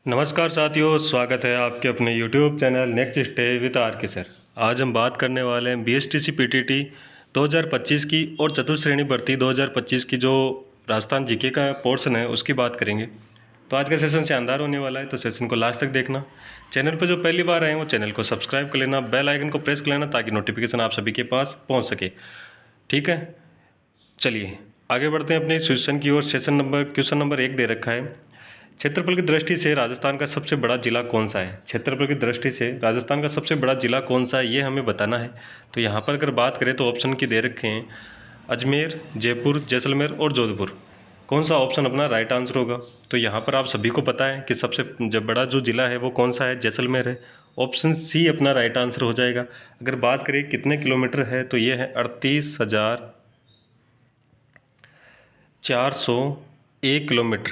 नमस्कार साथियों, स्वागत है आपके अपने YouTube channel next stage with R K sir. आज हम बात करने वाले हैं BSTC PTT 2025 की और चतुश्रेणी भर्ती 2025 की जो राजस्थान जीके का पोर्शन है उसकी बात करेंगे। तो आज का सेशन शानदार होने वाला है, तो सेशन को लास्ट तक देखना। चैनल पर जो पहली बार आए वो चैनल को सब्सक्राइब कर लेना, बेल आइकन को प्रेस कर लेना ताकि नोटिफिकेशन आप सभी के पास पहुँच सके। ठीक है, चलिए आगे बढ़ते हैं अपने सेशन की ओर। क्वेश्चन नंबर 1 दे रखा है, क्षेत्रफल की दृष्टि से राजस्थान का सबसे बड़ा जिला कौन सा है। क्षेत्रफल की दृष्टि से राजस्थान का सबसे बड़ा जिला कौन सा है ये हमें बताना है। तो यहाँ पर अगर बात करें तो ऑप्शन की दे रखे हैं अजमेर, जयपुर, जैसलमेर और जोधपुर। कौन सा ऑप्शन अपना राइट आंसर होगा। तो यहाँ पर आप सभी को पता है कि सबसे बड़ा जो जिला है वो कौन सा है, जैसलमेर है। ऑप्शन सी अपना राइट आंसर हो जाएगा। अगर बात करें कितने किलोमीटर है तो ये है 38,401 किलोमीटर,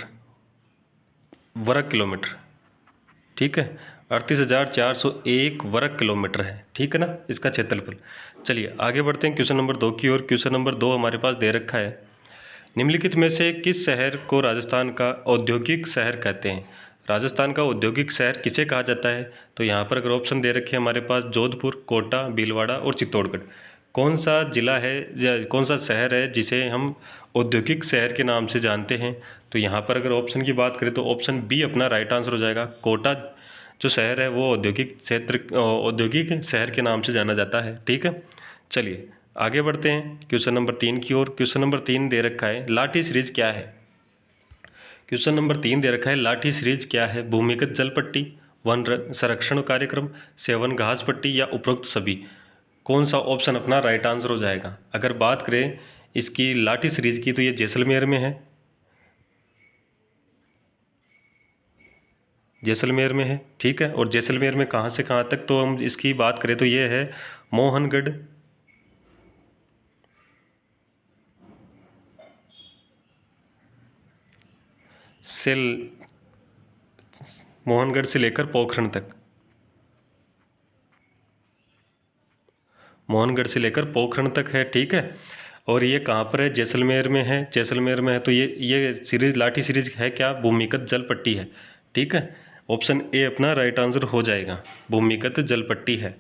वर्ग किलोमीटर। ठीक है, 38,401 वर्ग किलोमीटर है। ठीक है ना इसका क्षेत्रफल। चलिए आगे बढ़ते हैं क्वेश्चन नंबर 2 की ओर। क्वेश्चन नंबर 2 हमारे पास दे रखा है, निम्नलिखित में से किस शहर को राजस्थान का औद्योगिक शहर कहते हैं। राजस्थान का औद्योगिक शहर किसे कहा जाता है। तो यहाँ पर अगर ऑप्शन दे रखे हैं हमारे पास जोधपुर, कोटा, भीलवाड़ा और चित्तौड़गढ़। कौन सा जिला है या कौन सा शहर है जिसे हम औद्योगिक शहर के नाम से जानते हैं। तो यहाँ पर अगर ऑप्शन की बात करें तो ऑप्शन बी अपना राइट आंसर हो जाएगा। कोटा जो शहर है वो औद्योगिक शहर के नाम से जाना जाता है। ठीक है, चलिए आगे बढ़ते हैं क्वेश्चन नंबर 3 की ओर। क्वेश्चन नंबर 3 दे रखा है, लाठी सीरीज क्या है। क्वेश्चन नंबर 3 दे रखा है, लाठी सीरीज क्या है। भूमिगत जल पट्टी, वन संरक्षण कार्यक्रम, सेवन घास पट्टी या उपरोक्त सभी। कौन सा ऑप्शन अपना राइट आंसर हो जाएगा। अगर बात करें इसकी लाठी सीरीज की तो ये जैसलमेर में है, जैसलमेर में है। ठीक है, और जैसलमेर में कहाँ से कहाँ तक, तो हम इसकी बात करें तो ये है मोहनगढ़ से मोहनगढ़ से लेकर पोखरण तक, मोहनगढ़ से लेकर पोखरण तक है। ठीक है, और ये कहाँ पर है, जैसलमेर में है। जैसलमेर में है तो ये सीरीज लाठी सीरीज है क्या, भूमिगत जल पट्टी है। ठीक है, ऑप्शन ए अपना राइट आंसर हो जाएगा, भूमिगत जल पट्टी है।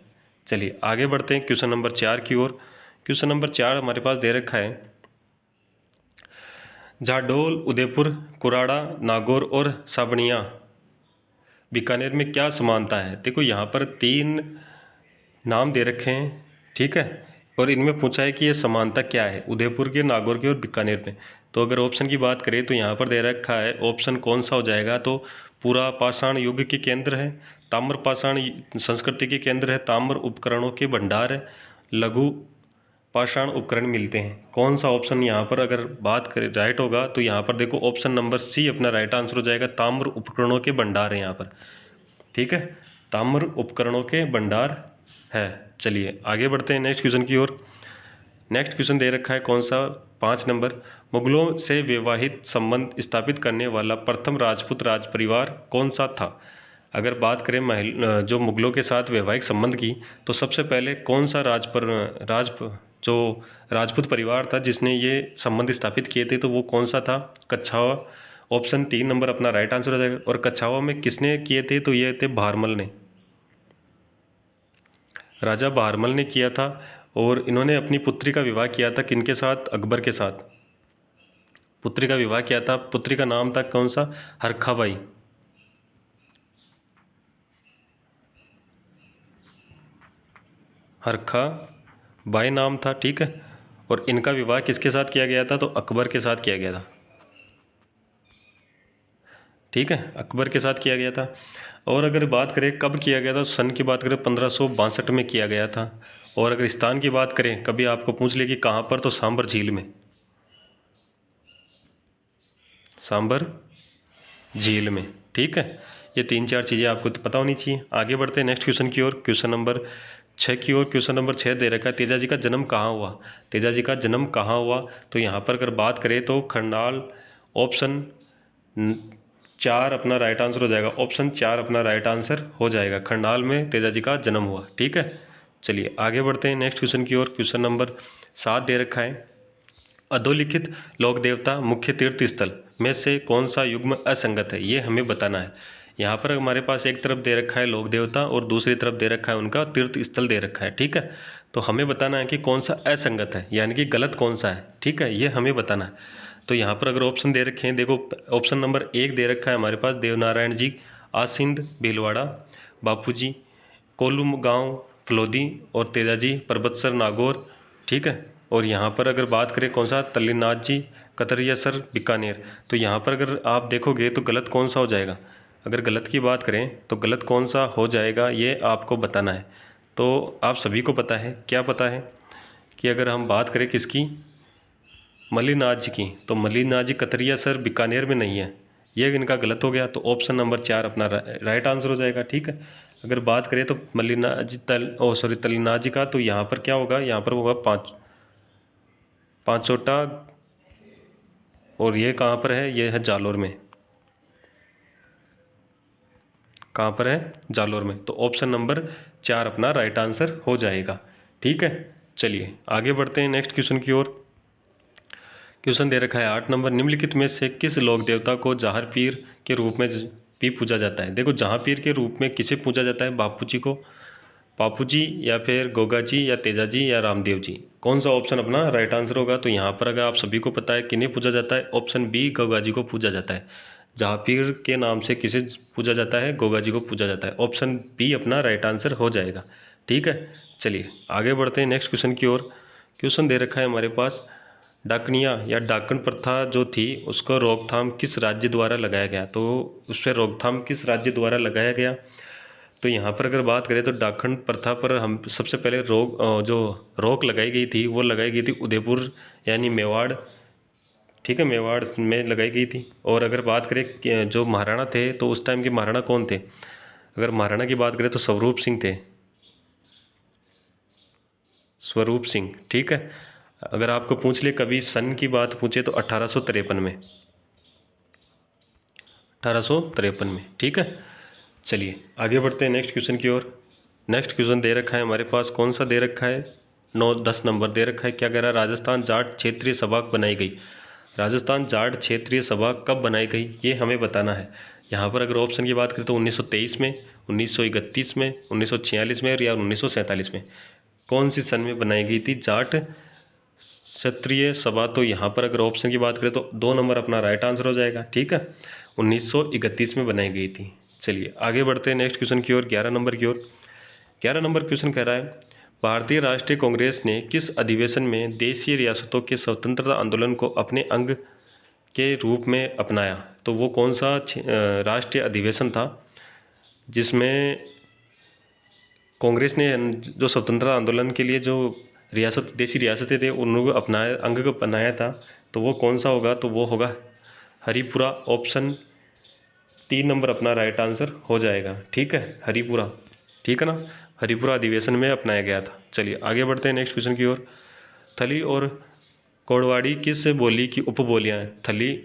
चलिए आगे बढ़ते हैं क्वेश्चन नंबर 4 की ओर। क्वेश्चन नंबर 4 हमारे पास दे रखा है, झाडोल, उदयपुर, कुराड़ा, नागौर और साबनिया बीकानेर में क्या समानता है। देखो यहाँ पर 3 नाम दे रखे हैं। ठीक है, और इनमें पूछा है कि ये समानता क्या है उदयपुर के, नागौर के और बीकानेर में। तो अगर ऑप्शन की बात करें तो यहाँ पर दे रखा है ऑप्शन कौन सा हो जाएगा। तो पूरा पाषाण युग के केंद्र है, ताम्र पाषाण संस्कृति के केंद्र है, ताम्र उपकरणों के भंडार है, लघु पाषाण उपकरण मिलते हैं। कौन सा ऑप्शन यहाँ पर अगर बात करें राइट होगा तो यहाँ पर देखो ऑप्शन नंबर सी अपना राइट आंसर हो जाएगा, ताम्र उपकरणों के भंडार है यहाँ पर। ठीक है, ताम्र उपकरणों के भंडार है। चलिए आगे बढ़ते हैं नेक्स्ट क्वेश्चन की ओर। नेक्स्ट क्वेश्चन दे रखा है कौन सा, 5 नंबर, मुगलों से वैवाहिक संबंध स्थापित करने वाला प्रथम राजपूत राज परिवार कौन सा था। अगर बात करें जो मुगलों के साथ वैवाहिक संबंध की तो सबसे पहले कौन सा जो राजपूत परिवार था जिसने ये संबंध स्थापित किए थे, तो वो कौन सा था, कच्छावा। ऑप्शन 3 नंबर अपना राइट आंसर हो जाएगा। और कच्छावा में किसने किए थे, तो ये थे भारमल ने, राजा भारमल ने किया था। और इन्होंने अपनी पुत्री का विवाह किया था किनके साथ, अकबर के साथ पुत्री का विवाह किया था। पुत्री का नाम था कौन सा, हरखाबाई। हरखा बाई नाम था। ठीक है, और इनका विवाह किसके साथ किया गया था, तो अकबर के साथ किया गया था। ठीक है, अकबर के साथ किया गया था। और अगर बात करें कब किया गया था, सन की बात करें 1562 में किया गया था। और अगर स्थान की बात करें, कभी आपको पूछ ले कि कहाँ पर, तो सांबर झील में, सांबर झील में। ठीक है, ये 3-4 चीज़ें आपको तो पता होनी चाहिए। आगे बढ़ते हैं नेक्स्ट क्वेश्चन की ओर। क्वेश्चन नंबर 6 की ओर। क्वेश्चन नंबर 6 दे रखा है, तेजा जी का जन्म कहाँ हुआ। तेजा जी का जन्म कहाँ हुआ, तो यहाँ पर अगर बात करें तो खरनाल। ऑप्शन 4 अपना राइट आंसर हो जाएगा। ऑप्शन 4 अपना राइट आंसर हो जाएगा, खरनाल में तेजा जी का जन्म हुआ। ठीक है, चलिए आगे बढ़ते हैं नेक्स्ट क्वेश्चन की ओर। क्वेश्चन नंबर 7 दे रखा है, अधोलिखित लोक देवता मुख्य तीर्थ स्थल में से कौन सा युग्म असंगत है, ये हमें बताना है। यहाँ पर हमारे पास एक तरफ दे रखा है लोक देवता और दूसरी तरफ दे रखा है उनका तीर्थ स्थल दे रखा है, ठीक है। तो हमें बताना है कि कौन सा असंगत है, यानी कि गलत कौन सा है, ठीक है, ये हमें बताना है। तो यहाँ पर अगर ऑप्शन दे रखे हैं, देखो ऑप्शन नंबर 1 दे रखा है हमारे पास देवनारायण जी आसिंद भीलवाड़ा, बापूजी कोल्लू गांव फलोदी और तेजाजी परबतसर नागौर, ठीक है। और यहाँ पर अगर बात करें कौन सा तल्लीनाथ जी कतरियासर बीकानेर, तो यहाँ पर अगर आप देखोगे तो गलत कौन सा हो जाएगा। अगर गलत की बात करें तो गलत कौन सा हो जाएगा ये आपको बताना है। तो आप सभी को पता है, क्या पता है कि अगर हम बात करें किसकी, मल्लीनाथ जी की, तो मल्लीनाथ जी कतरियासर बीकानेर में नहीं है, ये इनका गलत हो गया। तो ऑप्शन नंबर 4 अपना राइट आंसर हो जाएगा, ठीक है। अगर बात करें तो मल्लीनाथ जी तल्लीनाथ जी का, तो यहाँ पर क्या होगा, यहाँ पर होगा पाँचोटा, और ये कहाँ पर है, ये है जालोर में। कहाँ पर है, जालोर में। तो ऑप्शन नंबर 4 अपना राइट आंसर हो जाएगा, ठीक है। चलिए आगे बढ़ते हैं नेक्स्ट क्वेश्चन की ओर। क्वेश्चन दे रखा है 8 नंबर, निम्नलिखित में से किस लोक देवता को जहार पीर के रूप में भी पूजा जाता है। देखो जहाँ पीर के रूप में किसे पूजा जाता है, बापू जी को, बापू जी या फिर गोगा जी या तेजा जी या रामदेव जी, कौन सा ऑप्शन अपना राइट आंसर होगा। तो यहाँ पर अगर आप सभी को पता है किन्हें पूजा जाता है, ऑप्शन बी गोगा जी को पूजा जाता है। जहाँ पीर के नाम से किसे पूजा जाता है, गोगा जी को पूजा जाता है। ऑप्शन बी अपना राइट आंसर हो जाएगा, ठीक है। चलिए आगे बढ़ते हैं नेक्स्ट क्वेश्चन की ओर। क्वेश्चन दे रखा है हमारे पास, डाकनिया या डाकन प्रथा जो थी उसको रोकथाम किस राज्य द्वारा लगाया गया। तो उस पर रोकथाम किस राज्य द्वारा लगाया गया, तो यहाँ पर अगर बात करें तो डाकन प्रथा पर हम सबसे पहले जो रोक लगाई गई थी वो लगाई गई थी उदयपुर यानी मेवाड़, ठीक है, मेवाड़ में लगाई गई थी। और अगर बात करें जो महाराणा थे तो उस टाइम के महाराणा कौन थे, अगर महाराणा की बात करें तो स्वरूप सिंह थे, स्वरूप सिंह, ठीक है। अगर आपको पूछ ले कभी सन की बात पूछे तो 1853 में, 1853 में, ठीक है। चलिए आगे बढ़ते हैं नेक्स्ट क्वेश्चन की ओर। नेक्स्ट क्वेश्चन दे रखा है हमारे पास, कौन सा दे रखा है, 9-10 नंबर दे रखा है। क्या कह रहा है, राजस्थान जाट क्षेत्रीय सभा बनाई गई। राजस्थान जाट क्षेत्रीय सभा कब बनाई गई ये हमें बताना है। यहाँ पर अगर ऑप्शन की बात करें तो 1923 में, 1931 में, 1946 में या 1947 में, कौन सी सन में बनाई गई थी जाट क्षत्रिय सभा। तो यहाँ पर अगर ऑप्शन की बात करें तो 2 नंबर अपना राइट आंसर हो जाएगा, ठीक है, 1931 में बनाई गई थी। चलिए आगे बढ़ते हैं नेक्स्ट क्वेश्चन की ओर, 11 नंबर की ओर। 11 नंबर क्वेश्चन कह रहा है, भारतीय राष्ट्रीय कांग्रेस ने किस अधिवेशन में देशीय रियासतों के स्वतंत्रता आंदोलन को अपने अंग के रूप में अपनाया। तो वो कौन सा राष्ट्रीय अधिवेशन था जिसमें कांग्रेस ने जो स्वतंत्रता आंदोलन के लिए जो देशी रियासतें थे उनको अपनाया, अंग को अपनाया था। तो वो कौन सा होगा, तो वो होगा हरिपुरा। ऑप्शन 3 नंबर अपना राइट आंसर हो जाएगा, ठीक है, हरिपुरा, ठीक है ना, हरिपुरा अधिवेशन में अपनाया गया था। चलिए आगे बढ़ते हैं नेक्स्ट क्वेश्चन की ओर। थली और गोड़वाड़ी किस बोली की उपबोलियाँ हैं। थली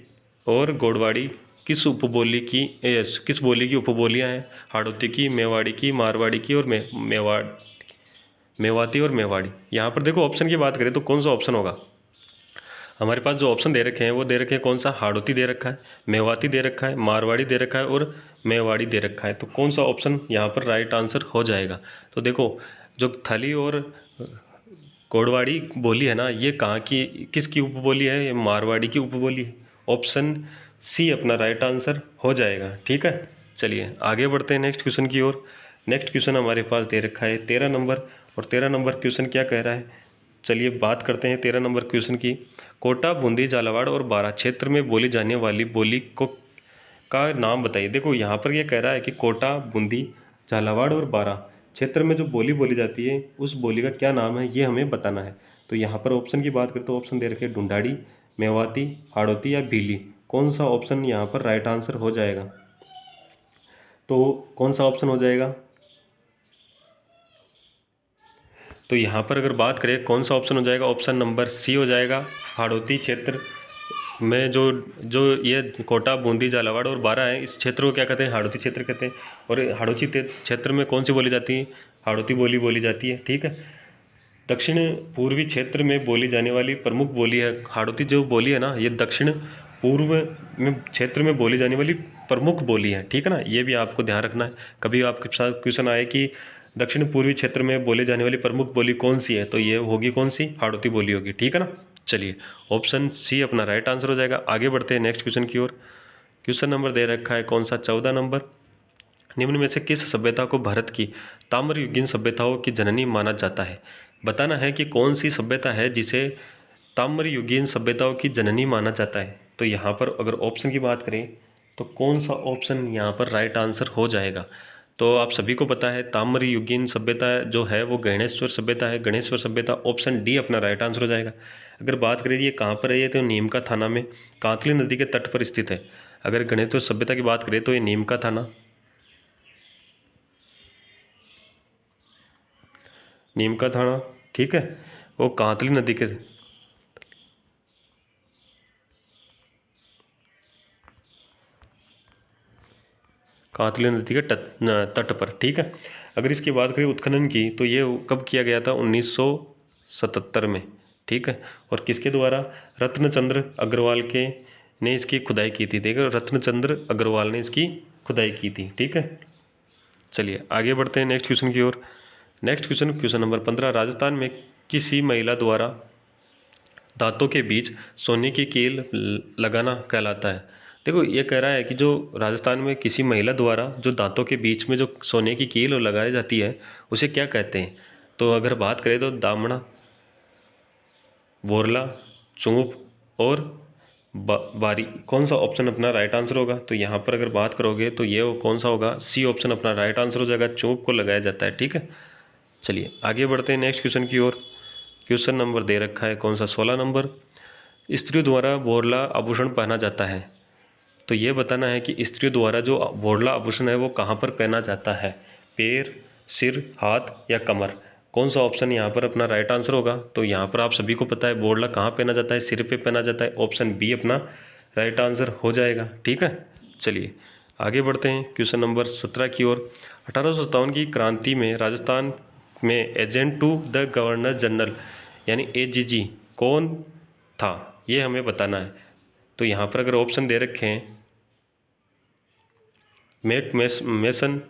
और गोड़वाड़ी किस उपबोली की किस बोली की उपबोलियाँ हैं। हाड़ौती की, मेवाड़ी की, मारवाड़ी की और मेवाती और मेवाड़ी। यहाँ पर देखो ऑप्शन की बात करें तो कौन सा ऑप्शन होगा, हमारे पास जो ऑप्शन दे रखे हैं वो दे रखे हैं कौन सा, हाड़ौती दे रखा है, मेवाती दे रखा है, मारवाड़ी दे रखा है और मेवाड़ी दे रखा है। तो कौन सा ऑप्शन यहाँ पर राइट आंसर हो जाएगा। तो देखो जो थली और गोड़वाड़ी बोली है ना, ये कहाँ की किसकी उपबोली है, ये मारवाड़ी की उपबोली है। ऑप्शन सी अपना राइट आंसर हो जाएगा, ठीक है। चलिए आगे बढ़ते हैं नेक्स्ट क्वेश्चन की ओर। नेक्स्ट क्वेश्चन हमारे पास दे रखा है 13 नंबर, और 13 नंबर क्वेश्चन क्या कह रहा है, चलिए बात करते हैं 13 नंबर क्वेश्चन की। कोटा, बूंदी, झालावाड़ और बारां क्षेत्र में बोली जाने वाली बोली को का नाम बताइए। देखो यहाँ पर ये कह रहा है कि कोटा, बूंदी, झालावाड़ और बारां क्षेत्र में जो बोली बोली जाती है उस बोली का क्या नाम है ये हमें बताना है। तो यहाँ पर ऑप्शन की बात करें तो ऑप्शन दे रखे ढूंढाड़ी, मेवाती, हाड़ौती या भीली। कौन सा ऑप्शन यहाँ पर राइट आंसर हो जाएगा, तो कौन सा ऑप्शन हो जाएगा। तो यहाँ पर अगर बात करें कौन सा ऑप्शन हो जाएगा, ऑप्शन नंबर सी हो जाएगा। हाड़ौती क्षेत्र में जो जो ये कोटा, बूंदी, झालावाड़ और बारां है, इस क्षेत्र को क्या कहते हैं, हाड़ौती क्षेत्र कहते हैं। और हाड़ौती क्षेत्र में कौन सी बोली जाती है, हाड़ौती बोली बोली जाती है, ठीक है। दक्षिण पूर्वी क्षेत्र में बोली जाने वाली प्रमुख बोली है हाड़ौती। जो बोली है ना, ये दक्षिण पूर्व में क्षेत्र में बोली जाने वाली प्रमुख बोली है, ठीक है ना, ये भी आपको ध्यान रखना है। कभी आपके साथ क्वेश्चन आए कि दक्षिण पूर्वी क्षेत्र में बोले जाने वाली प्रमुख बोली कौन सी है, तो ये होगी कौन सी, हाड़ौती बोली होगी, ठीक है ना। चलिए ऑप्शन सी अपना राइट आंसर हो जाएगा। आगे बढ़ते हैं नेक्स्ट क्वेश्चन की ओर। क्वेश्चन नंबर दे रखा है कौन सा, 14 नंबर। निम्न में से किस सभ्यता को भारत की ताम्रयुगीन सभ्यताओं की जननी माना जाता है। बताना है कि कौन सी सभ्यता है जिसे ताम्रयुगीन सभ्यताओं की जननी माना जाता है। तो यहाँ पर अगर ऑप्शन की बात करें तो कौन सा ऑप्शन यहाँ पर राइट आंसर हो जाएगा। तो आप सभी को पता है ताम्रयुगीन सभ्यता जो है वो गणेश्वर सभ्यता है। गणेश्वर सभ्यता ऑप्शन डी अपना राइट आंसर हो जाएगा। अगर बात करें ये कहाँ पर है, ये तो नीम का थाना में कांतली नदी के तट पर स्थित है। अगर गणेश्वर सभ्यता की बात करें तो ये नीम का थाना, नीम का थाना, ठीक है, वो कांतली नदी के, कांतली नदी के तट पर, ठीक है। अगर इसकी बात करें उत्खनन की तो ये कब किया गया था, 1977 में, ठीक है। और किसके द्वारा, रत्नचंद्र अग्रवाल के ने इसकी खुदाई की थी। देखो रत्नचंद्र अग्रवाल ने इसकी खुदाई की थी, ठीक है। चलिए आगे बढ़ते हैं नेक्स्ट क्वेश्चन की ओर। Next question, question number 15। Rajasthan में किसी महिला द्वारा दांतों के बीच सोने की कील लगाना कहलाता है। देखो ये कह रहा है कि जो राजस्थान में किसी महिला द्वारा जो दांतों के बीच में जो सोने की कील लगाई जाती है उसे क्या कहते हैं। तो अगर बात करें तो दामना, बोरला, चूंप और बारी, कौन सा ऑप्शन अपना राइट आंसर होगा। तो यहाँ पर अगर बात करोगे तो ये कौन सा होगा, सी ऑप्शन अपना राइट आंसर हो जाएगा। चूंप को लगाया जाता है, ठीक है। चलिए आगे बढ़ते हैं नेक्स्ट क्वेश्चन की ओर। क्वेश्चन नंबर दे रखा है कौन सा, 16 नंबर। स्त्रियों द्वारा बोरला आभूषण पहना जाता है। तो ये बताना है कि स्त्रियों द्वारा जो बोरला आभूषण है वो कहाँ पर पहना जाता है, पैर, सिर, हाथ या कमर। कौन सा ऑप्शन यहाँ पर अपना राइट आंसर होगा। तो यहाँ पर आप सभी को पता है बोरला कहाँ पहना जाता है, सिर पे पहना जाता है। ऑप्शन बी अपना राइट आंसर हो जाएगा, ठीक है। चलिए आगे बढ़ते हैं क्वेश्चन नंबर 17 की ओर। 1857 की क्रांति में राजस्थान में agent to the governor general यानी एजीजी कौन था, ये हमें बताना है। तो यहाँ पर अगर ऑप्शन दे रखे हैं mason,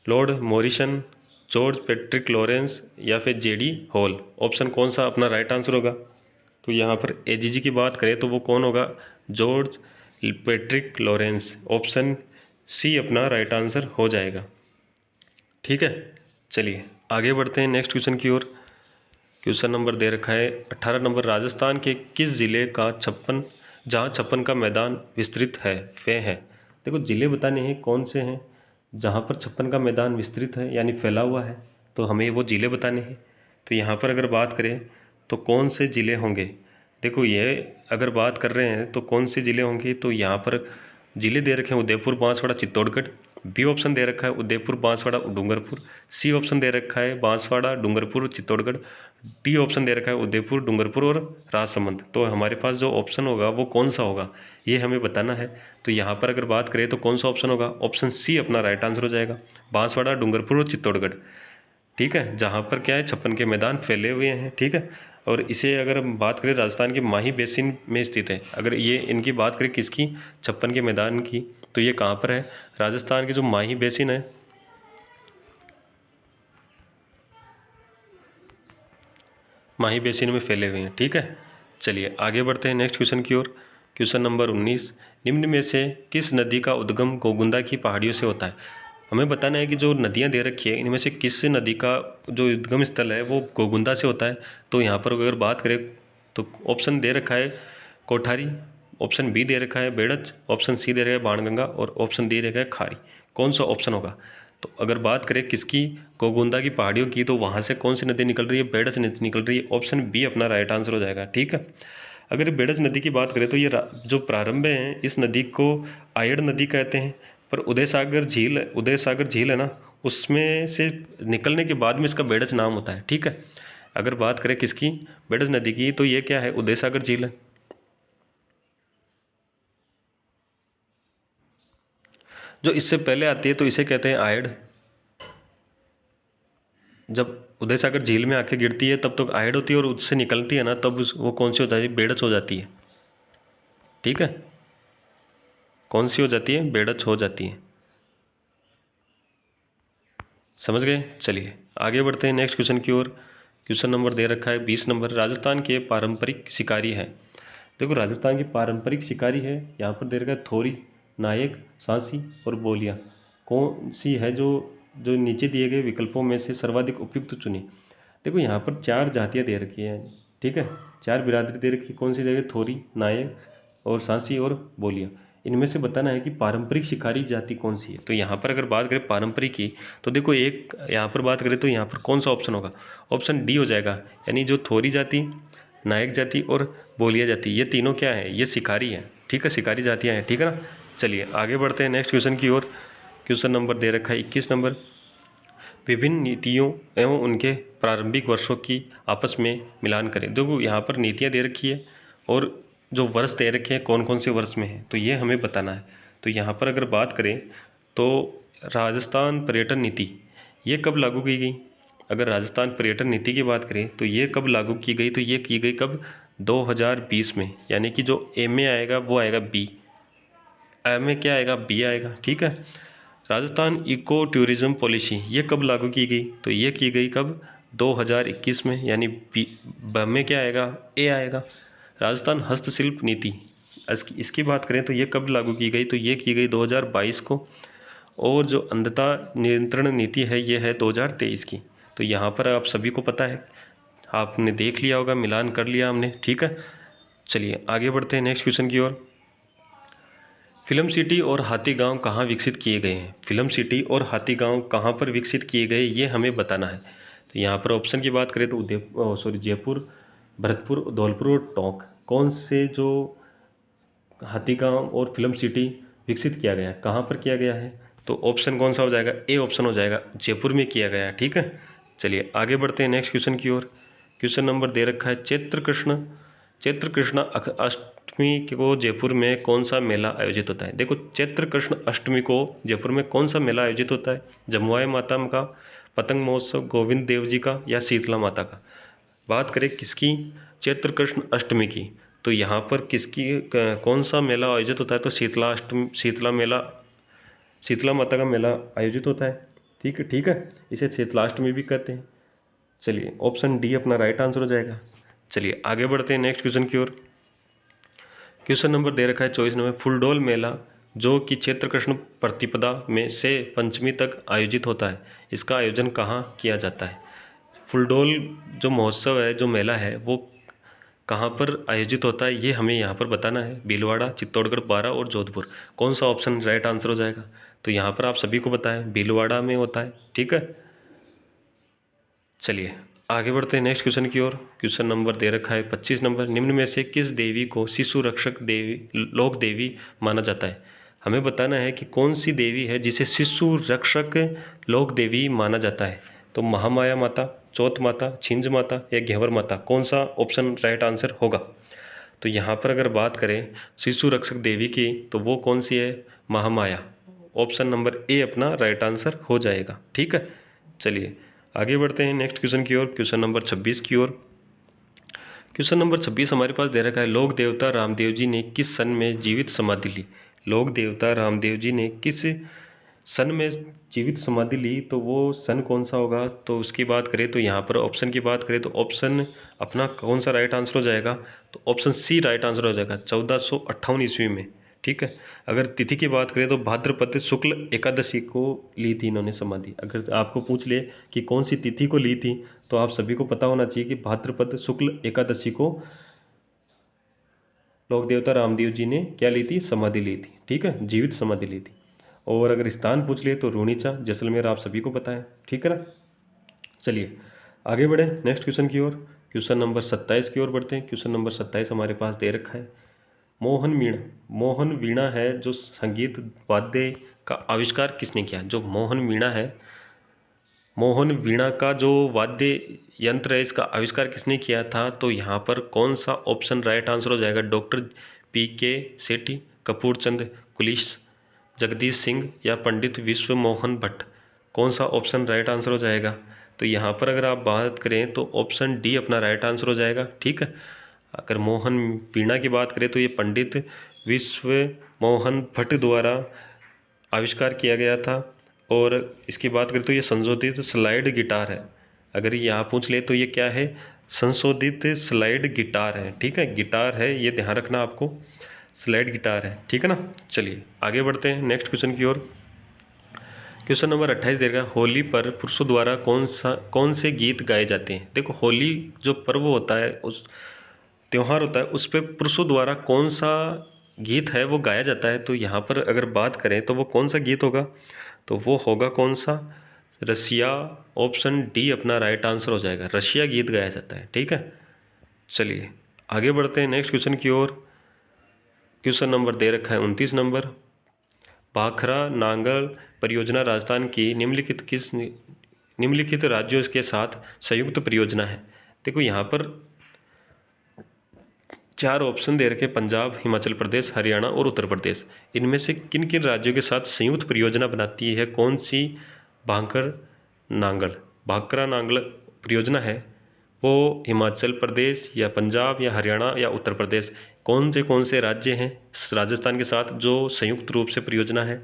Lord Morrison, George Patrick Lawrence या फिर जेडी हॉल, ऑप्शन कौन सा अपना राइट आंसर होगा। तो यहाँ पर एजीजी की बात करें तो वो कौन होगा, George Patrick Lawrence. Option C अपना राइट आंसर हो जाएगा, ठीक है। चलिए आगे बढ़ते हैं नेक्स्ट क्वेश्चन की ओर। क्वेश्चन नंबर दे रखा है 18 नंबर। राजस्थान के किस जिले का जहाँ छप्पन का मैदान विस्तृत है वे हैं। देखो जिले बताने हैं कौन से हैं जहाँ पर छप्पन का मैदान विस्तृत है यानी फैला हुआ है, तो हमें वो जिले बताने हैं। तो यहाँ पर अगर बात करें तो कौन से ज़िले होंगे। देखो ये अगर बात कर रहे हैं तो कौन से ज़िले होंगे, तो यहाँ पर ज़िले दे रखे हैं उदयपुर, बांसवाड़ा, चित्तौड़गढ़। बी ऑप्शन दे रखा है उदयपुर, बांसवाड़ा, डूंगरपुर। सी ऑप्शन दे रखा है बांसवाड़ा, डूंगरपुर, चित्तौड़गढ़। डी ऑप्शन दे रखा है उदयपुर, डूंगरपुर और राजसमंद। तो हमारे पास जो ऑप्शन होगा वो कौन सा होगा, ये हमें बताना है। तो यहाँ पर अगर बात करें तो कौन सा ऑप्शन होगा, ऑप्शन सी अपना राइट आंसर हो जाएगा, बांसवाड़ा, डूंगरपुर और चित्तौड़गढ़, ठीक है। जहाँ पर क्या है छप्पन के मैदान फैले हुए हैं, ठीक है। और इसे अगर हम बात करें राजस्थान के माही बेसिन में स्थित है। अगर ये इनकी बात करें किसकी, छप्पन के मैदान की, तो ये कहाँ पर है, राजस्थान के जो माही बेसिन है, माही बेसिन में फैले हुए हैं, ठीक है। चलिए आगे बढ़ते हैं नेक्स्ट क्वेश्चन की ओर। Question number 19। निम्न में से किस नदी का उद्गम गोगुंदा की पहाड़ियों से होता है। हमें बताना है कि जो नदियाँ दे रखी है इनमें से किस नदी का जो उद्गम स्थल है वो गोगुंदा से होता है। तो यहाँ पर अगर बात करें तो ऑप्शन दे रखा है कोठारी, ऑप्शन बी दे रखा है बेड़च, ऑप्शन सी दे रखा है बाणगंगा और ऑप्शन डी दे रखा है खारी। कौन सा ऑप्शन होगा। तो अगर बात करें किसकी, गोगुंदा की पहाड़ियों की, तो वहाँ से कौन सी नदी निकल रही है, बेड़च नदी निकल रही है। ऑप्शन बी अपना राइट आंसर हो जाएगा, ठीक है। अगर बेड़च नदी की बात करें तो ये जो प्रारंभ है इस नदी को आयड़ नदी कहते हैं। पर उदयसागर झील है ना, उसमें से निकलने के बाद में इसका बेड़च नाम होता है, ठीक है। अगर बात करें किसकी, बेड़च नदी की, तो ये क्या है, उदयसागर झील है। जो इससे पहले आती है तो इसे कहते हैं आयड़। जब उदयसागर झील में आके गिरती है तब तो आयड होती है और उससे निकलती है ना तब वो कौन सी हो जाती है, बेड़च हो जाती है, ठीक है, कौन सी हो जाती है, बेडच हो जाती है। समझ गए। चलिए आगे बढ़ते हैं नेक्स्ट क्वेश्चन की ओर। क्वेश्चन नंबर दे रखा है 20 नंबर, राजस्थान के पारंपरिक शिकारी हैं। देखो राजस्थान की पारंपरिक शिकारी है, यहाँ पर दे रखा है थोरी, नायक, सांसी और बोलिया। कौन सी है जो जो नीचे दिए गए विकल्पों में से सर्वाधिक उपयुक्त चुनी। देखो यहाँ पर 4 जातियाँ दे रखी हैं, ठीक है, 4 बिरादरी दे रखी है। कौन सी दे रखी, थोरी, नायक और सांसी और बोलिया। इनमें से बताना है कि पारंपरिक शिकारी जाति कौन सी है। तो यहाँ पर अगर बात करें पारंपरिक की, तो देखो एक यहाँ पर बात करें तो यहाँ पर कौन सा ऑप्शन होगा, ऑप्शन डी हो जाएगा। यानी जो थोरी जाति, नायक जाति और बोलिया जाति, ये तीनों क्या है, ये शिकारी हैं, ठीक है, शिकारी जातियाँ हैं, ठीक है ना। चलिए आगे बढ़ते हैं नेक्स्ट क्वेश्चन की ओर। क्वेश्चन नंबर दे रखा है 21 नंबर, विभिन्न नीतियों एवं उनके प्रारंभिक वर्षों की आपस में मिलान करें। देखो यहाँ पर नीतियाँ दे रखी है और जो वर्ष दे रखे हैं कौन कौन से वर्ष में हैं, तो ये हमें बताना है। तो यहाँ पर अगर बात करें तो राजस्थान पर्यटन नीति ये कब लागू की गई। अगर राजस्थान पर्यटन नीति की बात करें तो ये कब लागू की गई, तो ये की गई कब, 2020 में। यानी कि जो ए में आएगा वो आएगा बी, ए में क्या आएगा, बी आएगा, ठीक है। राजस्थान इको टूरिज्म पॉलिसी ये कब लागू की गई, तो ये की गई कब, 2021 में। यानी बी, ब में क्या आएगा, ए आएगा। राजस्थान हस्तशिल्प नीति इसकी बात करें तो ये कब लागू की गई, तो ये की गई 2022 को। और जो अंधता नियंत्रण नीति है ये है 2023 की। तो यहाँ पर आप सभी को पता है, आपने देख लिया होगा, मिलान कर लिया हमने, ठीक है। चलिए आगे बढ़ते हैं नेक्स्ट क्वेश्चन की ओर। फिल्म सिटी और हाथी गांव कहाँ विकसित किए गए हैं। फिल्म सिटी और हाथी गांव कहाँ पर विकसित किए गए ये हमें बताना है। तो यहाँ पर ऑप्शन की बात करें तो जयपुर, भरतपुर, धौलपुर और टोंक, कौन से जो हाथी गांव और फिल्म सिटी विकसित किया गया है, कहाँ पर किया गया है, तो ऑप्शन कौन सा हो जाएगा, ए ऑप्शन हो जाएगा, जयपुर में किया गया है, ठीक है। चलिए आगे बढ़ते हैं नेक्स्ट क्वेश्चन की ओर। क्वेश्चन नंबर दे रखा है चैत्र कृष्ण अष्टमी को जयपुर में कौन सा मेला आयोजित होता है। देखो चैत्र कृष्ण अष्टमी को जयपुर में कौन सा मेला आयोजित होता है, जमुआय माता का, पतंग महोत्सव, गोविंद देव जी का या शीतला माता का। बात करें किसकी, चैत्र कृष्ण अष्टमी की, तो यहाँ पर कौन सा मेला आयोजित होता है, तो शीतला माता का मेला आयोजित होता है, ठीक है, इसे शीतलाष्टमी भी कहते हैं। चलिए ऑप्शन डी अपना राइट आंसर हो जाएगा। चलिए आगे बढ़ते हैं नेक्स्ट क्वेश्चन की ओर। क्वेश्चन नंबर दे रखा है 24 नंबर, फुलडोल मेला जो कि चैत्र कृष्ण प्रतिपदा में से पंचमी तक आयोजित होता है, इसका आयोजन कहाँ किया जाता है। फुलडोल जो महोत्सव है, जो मेला है, वो कहाँ पर आयोजित होता है ये हमें यहाँ पर बताना है। भीलवाड़ा, चित्तौड़गढ़, बारा और जोधपुर, कौन सा ऑप्शन राइट आंसर हो जाएगा। तो यहाँ पर आप सभी को पता है भीलवाड़ा में होता है, ठीक है। चलिए आगे बढ़ते हैं नेक्स्ट क्वेश्चन की ओर। क्वेश्चन नंबर दे रखा है 25 नंबर, निम्न में से किस देवी को शिशु रक्षक देवी, लोक देवी माना जाता है। हमें बताना है कि कौन सी देवी है जिसे शिशु रक्षक लोक देवी माना जाता है। तो महामाया माता, चौथ माता, छिंज माता या घेवर माता, कौन सा ऑप्शन राइट आंसर होगा। तो यहाँ पर अगर बात करें शिशु रक्षक देवी की, तो वो कौन सी है, महामाया। ऑप्शन नंबर ए अपना राइट आंसर हो जाएगा, ठीक है। चलिए आगे बढ़ते हैं नेक्स्ट क्वेश्चन की ओर। क्वेश्चन नंबर 26 की ओर। क्वेश्चन नंबर 26 हमारे पास दे रखा है, लोक देवता रामदेव जी ने किस सन में जीवित समाधि ली। लोक देवता रामदेव जी ने किस सन में जीवित समाधि ली, तो वो सन कौन सा होगा। तो उसकी बात करें तो यहाँ पर ऑप्शन की बात करें तो ऑप्शन अपना कौन सा राइट आंसर हो जाएगा, तो ऑप्शन सी राइट आंसर हो जाएगा, 1458 ईस्वी में, ठीक है। अगर तिथि की बात करें तो भाद्रपद शुक्ल एकादशी को ली थी इन्होंने समाधि। अगर आपको पूछ ले कि कौन सी तिथि को ली थी, तो आप सभी को पता होना चाहिए कि भाद्रपद शुक्ल एकादशी को लोक देवता रामदेव जी ने क्या ली थी, समाधि ली थी, ठीक है, जीवित समाधि ली थी। और अगर स्थान पूछ लिए तो रूणीचा जैसलमेर आप सभी को पता है, ठीक है ना। चलिए आगे बढ़े नेक्स्ट क्वेश्चन की ओर। क्वेश्चन नंबर 27 की ओर बढ़ते हैं। क्वेश्चन नंबर 27 हमारे पास दे रखा है, मोहन वीणा है जो संगीत वाद्य का आविष्कार किसने किया। जो मोहन वीणा है, मोहन वीणा का जो वाद्य यंत्र है, इसका आविष्कार किसने किया था। तो यहाँ पर कौन सा ऑप्शन राइट आंसर हो जाएगा, डॉक्टर पी.के. सेठी, कपूर चंद कुलिश, जगदीश सिंह या पंडित विश्व मोहन भट्ट, कौन सा ऑप्शन राइट आंसर हो जाएगा। तो यहाँ पर अगर आप बात करें तो ऑप्शन डी अपना राइट आंसर हो जाएगा, ठीक है। अगर मोहन वीणा की बात करें तो ये पंडित विश्व मोहन भट्ट द्वारा आविष्कार किया गया था। और इसकी बात करें तो ये संशोधित स्लाइड गिटार है। अगर यहाँ पूछ ले तो ये क्या है, संशोधित स्लाइड गिटार है। ठीक है, गिटार है, ये ध्यान रखना आपको, स्लाइड गिटार है। ठीक है ना। चलिए आगे बढ़ते हैं नेक्स्ट क्वेश्चन की ओर। क्वेश्चन नंबर 28 देगा, होली पर पुरुषों द्वारा कौन से गीत गाए जाते हैं। देखो होली जो पर्व होता है, उस त्यौहार होता है, उस पर पुरुषों द्वारा कौन सा गीत है वो गाया जाता है। तो यहाँ पर अगर बात करें तो वो कौन सा गीत होगा, तो वो होगा कौन सा, रसिया। ऑप्शन डी अपना राइट आंसर हो जाएगा, रशिया गीत गाया जाता है। ठीक है, चलिए आगे बढ़ते हैं नेक्स्ट क्वेश्चन की ओर। क्वेश्चन नंबर दे रखा है 29 नंबर, भाखरा नांगल परियोजना राजस्थान की निम्नलिखित राज्यों के साथ संयुक्त परियोजना है। देखो यहाँ पर 4 ऑप्शन दे रखे, पंजाब, हिमाचल प्रदेश, हरियाणा और उत्तर प्रदेश। इनमें से किन किन राज्यों के साथ संयुक्त परियोजना बनाती है कौन सी भाखरा नांगल परियोजना है, वो हिमाचल प्रदेश या पंजाब या हरियाणा या उत्तर प्रदेश। कौन से राज्य हैं राजस्थान के साथ जो संयुक्त रूप से परियोजना है।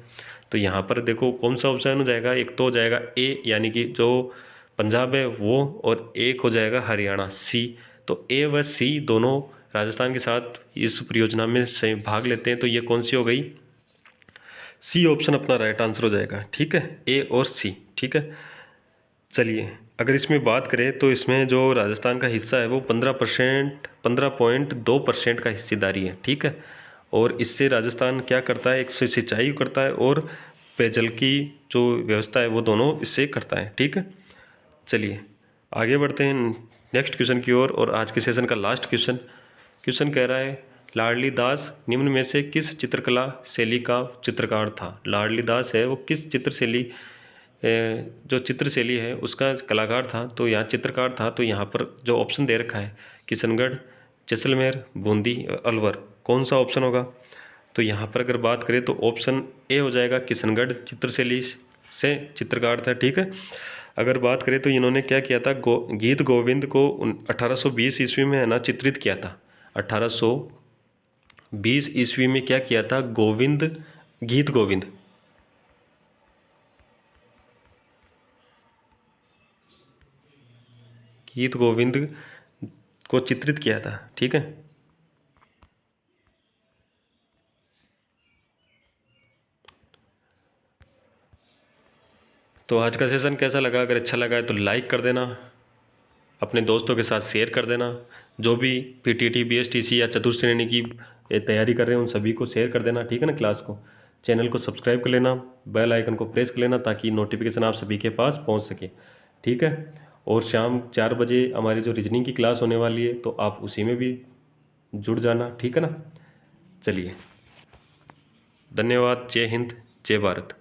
तो यहाँ पर देखो कौन सा ऑप्शन हो जाएगा, एक तो हो जाएगा ए यानी कि जो पंजाब है वो, और एक हो जाएगा हरियाणा सी। तो ए व सी दोनों राजस्थान के साथ इस परियोजना में भाग लेते हैं। तो ये कौन सी हो गई, सी ऑप्शन अपना राइट आंसर हो जाएगा। ठीक है, ए और सी। ठीक है, चलिए अगर इसमें बात करें तो इसमें जो राजस्थान का हिस्सा है वो 15.2% का हिस्सेदारी है। ठीक है, और इससे राजस्थान क्या करता है, एक सिंचाई करता है और पेयजल की जो व्यवस्था है वो दोनों इससे करता है। ठीक है, चलिए आगे बढ़ते हैं नेक्स्ट क्वेश्चन की ओर। और आज के सेशन का लास्ट क्वेश्चन कह रहा है, लाडली दास निम्न में से किस चित्रकला शैली का चित्रकार था। लाडली दास है वो किस जो चित्र शैली है उसका कलाकार था, तो यहाँ चित्रकार था। तो यहाँ पर जो ऑप्शन दे रखा है, किशनगढ़, जैसलमेर, बूंदी, अलवर, कौन सा ऑप्शन होगा। तो यहाँ पर अगर बात करें तो ऑप्शन ए हो जाएगा, किशनगढ़ चित्रशैली से चित्रकार था। ठीक है, अगर बात करें तो इन्होंने क्या किया था, गीत गोविंद को 1820 ईस्वी में है ना चित्रित किया था। 1820 ईस्वी में क्या किया था, गीत गोविंद को चित्रित किया था। ठीक है, तो आज का सेशन कैसा लगा, अगर अच्छा लगा है तो लाइक कर देना, अपने दोस्तों के साथ शेयर कर देना। जो भी पीटीटी, बीएसटीसी या चतुर्थ श्रेणी की तैयारी कर रहे हैं उन सभी को शेयर कर देना। ठीक है ना, क्लास को, चैनल को सब्सक्राइब कर लेना, बेल आइकन को प्रेस कर लेना ताकि नोटिफिकेशन आप सभी के पास पहुंच सके। ठीक है, और शाम 4 बजे हमारी जो रीजनिंग की क्लास होने वाली है तो आप उसी में भी जुड़ जाना। ठीक है ना, चलिए धन्यवाद, जय हिंद, जय भारत।